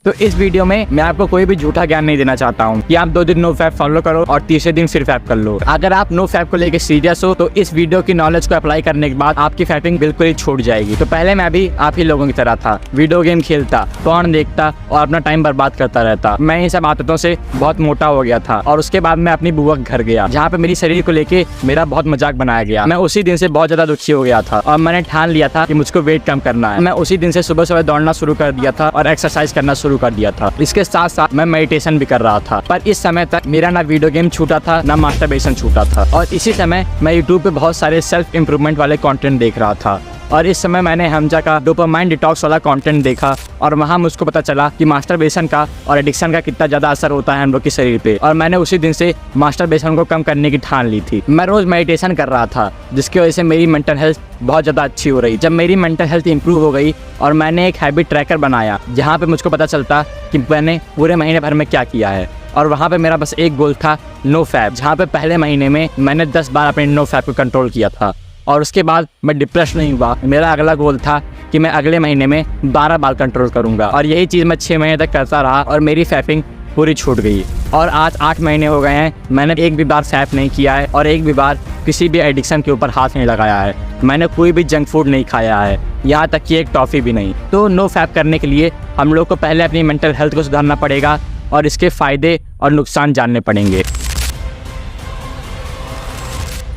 तो इस वीडियो में मैं आपको कोई भी झूठा ज्ञान नहीं देना चाहता हूँ कि आप 2 दिन नो फैप फॉलो करो और तीसरे दिन फिर फैप कर लो। अगर आप नो फैप को लेकर सीरियस हो तो इस वीडियो की नॉलेज को अप्लाई करने के बाद आपकी फैपिंग बिल्कुल ही छूट जाएगी। तो पहले मैं भी आप ही लोगों की तरह था, वीडियो गेम खेलता, पॉर्न देखता और अपना टाइम बर्बाद करता रहता। मैं इन सब आदतों से बहुत मोटा हो गया था और उसके बाद मैं अपनी बुआ के घर गया जहाँ पे मेरी शरीर को लेके मेरा बहुत मजाक बनाया गया। मैं उसी दिन से बहुत ज्यादा दुखी हो गया था और मैंने ठान लिया था कि मुझको वेट कम करना है। मैं उसी दिन से सुबह सुबह दौड़ना शुरू कर दिया था और एक्सरसाइज करना शुरू कर दिया था। इसके साथ साथ मैं मेडिटेशन भी कर रहा था। पर इस समय तक मेरा ना वीडियो गेम छूटा था ना मास्टरबेशन छूटा था। और इसी समय मैं यूट्यूब पे बहुत सारे सेल्फ इम्प्रूवमेंट वाले कंटेंट देख रहा था और इस समय मैंने हमजा का डोपामाइन डिटॉक्स वाला कंटेंट देखा और वहाँ मुझको पता चला कि मास्टरबेशन का और एडिक्शन का कितना ज़्यादा असर होता है हम लोग के शरीर पे। और मैंने उसी दिन से मास्टरबेशन को कम करने की ठान ली थी। मैं रोज़ मेडिटेशन कर रहा था जिसकी वजह से मेरी मेंटल हेल्थ बहुत ज़्यादा अच्छी हो रही। जब मेरी मेंटल हेल्थ इंप्रूव हो गई और मैंने एक हैबिट ट्रैकर बनाया जहाँ पे मुझको पता चलता कि मैंने पूरे महीने भर में क्या किया है। और वहाँ पे मेरा बस एक गोल था, नो फैप, जहाँ पे पहले महीने में मैंने 10 बार अपने नो फैप को कंट्रोल किया था। और उसके बाद मैं डिप्रेस नहीं हुआ। मेरा अगला गोल था कि मैं अगले महीने में 12 बार कंट्रोल करूँगा और यही चीज़ मैं 6 महीने तक करता रहा और मेरी फैपिंग पूरी छूट गई। और आज 8 महीने हो गए हैं, मैंने एक भी बार फैप नहीं किया है और एक भी बार किसी भी एडिक्शन के ऊपर हाथ नहीं लगाया है। मैंने कोई भी जंक फूड नहीं खाया है, यहाँ तक कि एक टॉफ़ी भी नहीं। तो नो फैप करने के लिए हम लोग को पहले अपनी मेंटल हेल्थ को सुधारना पड़ेगा और इसके फ़ायदे और नुकसान जानने पड़ेंगे।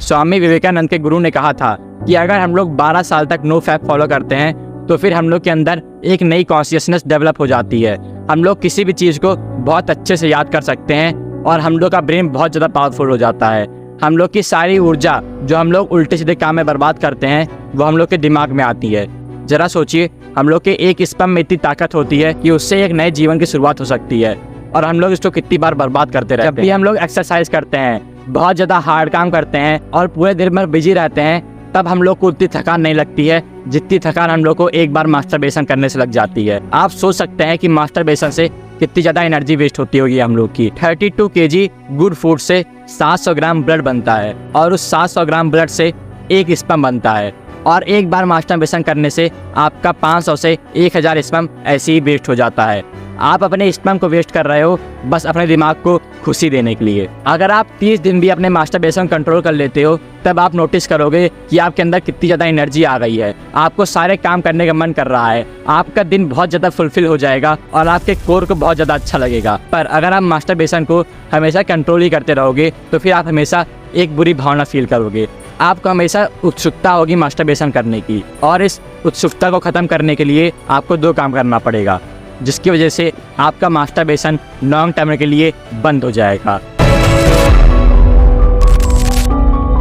स्वामी विवेकानंद के गुरु ने कहा था कि अगर हम लोग 12 साल तक नो फैप फॉलो करते हैं तो फिर हम लोग के अंदर एक नई कॉन्शियसनेस डेवलप हो जाती है। हम लोग किसी भी चीज़ को बहुत अच्छे से याद कर सकते हैं और हम लोग का ब्रेन बहुत ज़्यादा पावरफुल हो जाता है। हम लोग की सारी ऊर्जा जो हम लोग उल्टे सीधे काम में बर्बाद करते हैं वो हम लोग के दिमाग में आती है। ज़रा सोचिए, हम लोग के एक स्पर्म में इतनी ताकत होती है कि उससे एक नए जीवन की शुरुआत हो सकती है और हम लोग इसको कितनी बार बर्बाद करते रहते हैं। जब भी हम लोग एक्सरसाइज करते हैं, बहुत ज़्यादा हार्ड काम करते हैं और पूरे दिन भर बिजी रहते हैं, तब हम लोग को उतनी थकान नहीं लगती है जितनी थकान हम लोग को एक बार मास्टरबेशन करने से लग जाती है। आप सोच सकते हैं कि मास्टरबेशन से कितनी ज़्यादा एनर्जी वेस्ट होती होगी हम लोग की। 32 kg गुड फूड से 700 ग्राम ब्लड बनता है और उस 700 ग्राम ब्लड से एक स्पर्म बनता है और एक बार मास्टरबेशन करने से आपका 500 से 1000 स्पर्म ऐसे ही वेस्ट हो जाता है। आप अपने स्पर्म को वेस्ट कर रहे हो बस अपने दिमाग को खुशी देने के लिए। अगर आप 30 दिन भी अपने मास्टरबेशन कंट्रोल कर लेते हो तब आप नोटिस करोगे कि आपके अंदर कितनी ज़्यादा एनर्जी आ गई है। आपको सारे काम करने का मन कर रहा है, आपका दिन बहुत ज़्यादा फुलफिल हो जाएगा और आपके कोर को बहुत ज़्यादा अच्छा लगेगा। पर अगर आप मास्टरबेशन को हमेशा कंट्रोल ही करते रहोगे तो फिर आप हमेशा एक बुरी भावना फील करोगे। आपको हमेशा उत्सुकता होगी मास्टरबेशन करने की और इस उत्सुकता को ख़त्म करने के लिए आपको 2 काम करना पड़ेगा जिसकी वजह से आपका मास्टरबेशन लॉन्ग टर्म के लिए बंद हो जाएगा।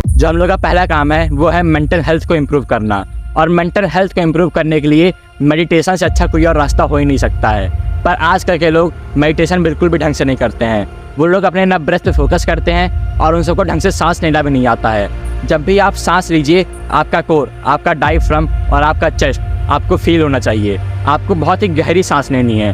जो हम लोग का पहला काम है वो है मेंटल हेल्थ को इम्प्रूव करना। और मेंटल हेल्थ को इम्प्रूव करने के लिए मेडिटेशन से अच्छा कोई और रास्ता हो ही नहीं सकता है। पर आजकल के लोग मेडिटेशन बिल्कुल भी ढंग से नहीं करते हैं। वो लोग अपने ना ब्रेथ पे फोकस करते हैं और उन सबको ढंग से सांस लेना भी नहीं आता है। जब भी आप सांस लीजिए, आपका कोर, आपका डायफ्राम और आपका चेस्ट आपको फील होना चाहिए। आपको बहुत ही गहरी सांस लेनी है।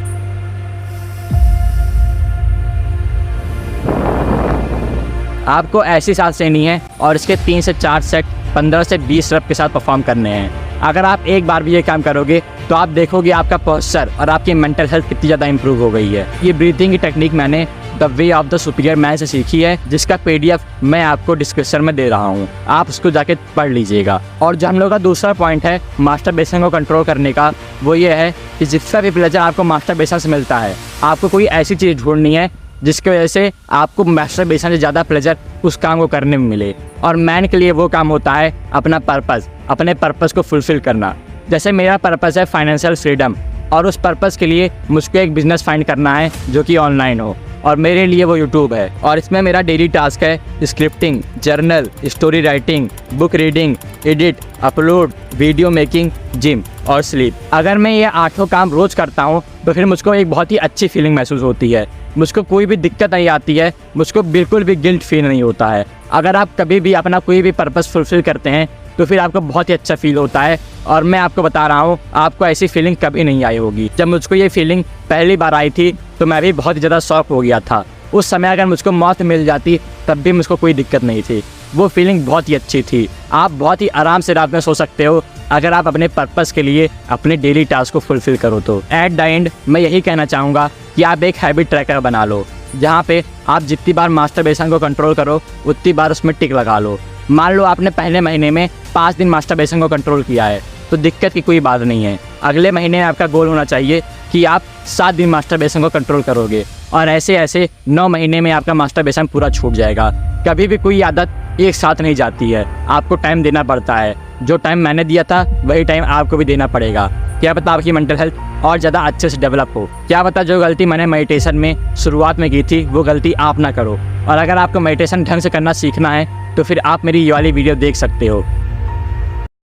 आपको ऐसी सांस लेनी है और इसके 3 से 4 सेट 15 से 20 रप के साथ परफॉर्म करने हैं। अगर आप एक बार भी ये काम करोगे तो आप देखोगे आपका पोस्चर और आपकी मेंटल हेल्थ कितनी ज़्यादा इंप्रूव हो गई है। ये ब्रीथिंग की टेक्निक मैंने the way of the superior man से सीखी है जिसका PDF मैं आपको डिस्क्रिप्शन में दे रहा हूँ, आप उसको जाके पढ़ लीजिएगा। और जो हम लोग का दूसरा पॉइंट है मास्टरबेशन को कंट्रोल करने का वो ये है कि जितना भी प्लेजर आपको मास्टरबेशन से मिलता है आपको कोई ऐसी चीज़ ढूंढनी है जिसकी वजह से आपको मास्टरबेशन से ज़्यादा प्लेजर उस काम को करने में मिले। और मैन के लिए वो काम होता है अपना पर्पस, अपने पर्पस को फुलफिल करना। जैसे मेरा पर्पस है फाइनेंशियल फ्रीडम और उस पर्पस के लिए मुझको एक बिज़नेस फाइंड करना है जो कि ऑनलाइन हो और मेरे लिए वो यूट्यूब है। और इसमें मेरा डेली टास्क है scripting, journal, story writing, book reading, edit, upload, video making, gym और स्लीप। अगर मैं ये 8 काम रोज़ करता हूँ तो फिर मुझको एक बहुत ही अच्छी फीलिंग महसूस होती है। मुझको कोई भी दिक्कत नहीं आती है, मुझको बिल्कुल भी गिल्ट फील नहीं होता है। अगर आप कभी भी अपना कोई भी पर्पस फुलफिल करते हैं तो फिर आपको बहुत ही अच्छा फील होता है। और मैं आपको बता रहा हूँ आपको ऐसी फीलिंग कभी नहीं आई होगी। जब मुझको ये फीलिंग पहली बार आई थी तो मैं भी बहुत ज़्यादा शॉक हो गया था। उस समय अगर मुझको मौत मिल जाती तब भी मुझको कोई दिक्कत नहीं थी। वो फीलिंग बहुत ही अच्छी थी। आप बहुत ही आराम से रात में सो सकते हो अगर आप अपने पर्पस के लिए अपने डेली टास्क को फुलफिल करो। तो एट द एंड मैं यही कहना चाहूँगा कि आप एक हैबिट ट्रैकर बना लो, जहाँ पे आप जितनी बार मास्टरबेशन को कंट्रोल करो उतनी बार उसमें टिक लगा लो। मान लो आपने पहले महीने में 5 दिन मास्टरबेशन को कंट्रोल किया है तो दिक्कत की कोई बात नहीं है। अगले महीने में आपका गोल होना चाहिए कि आप 7 दिन मास्टरबेशन को कंट्रोल करोगे और ऐसे ऐसे 9 महीने में आपका मास्टरबेशन पूरा छूट जाएगा। कभी भी कोई आदत एक साथ नहीं जाती है, आपको टाइम देना पड़ता है। जो टाइम मैंने दिया था वही टाइम आपको भी देना पड़ेगा। क्या पता आपकी मेंटल हेल्थ और ज़्यादा अच्छे से डेवलप हो। क्या पता जो गलती मैंने मेडिटेशन में शुरुआत में की थी वो गलती आप ना करो। और अगर आपको मेडिटेशन ढंग से करना सीखना है तो फिर आप मेरी ये वाली वीडियो देख सकते हो।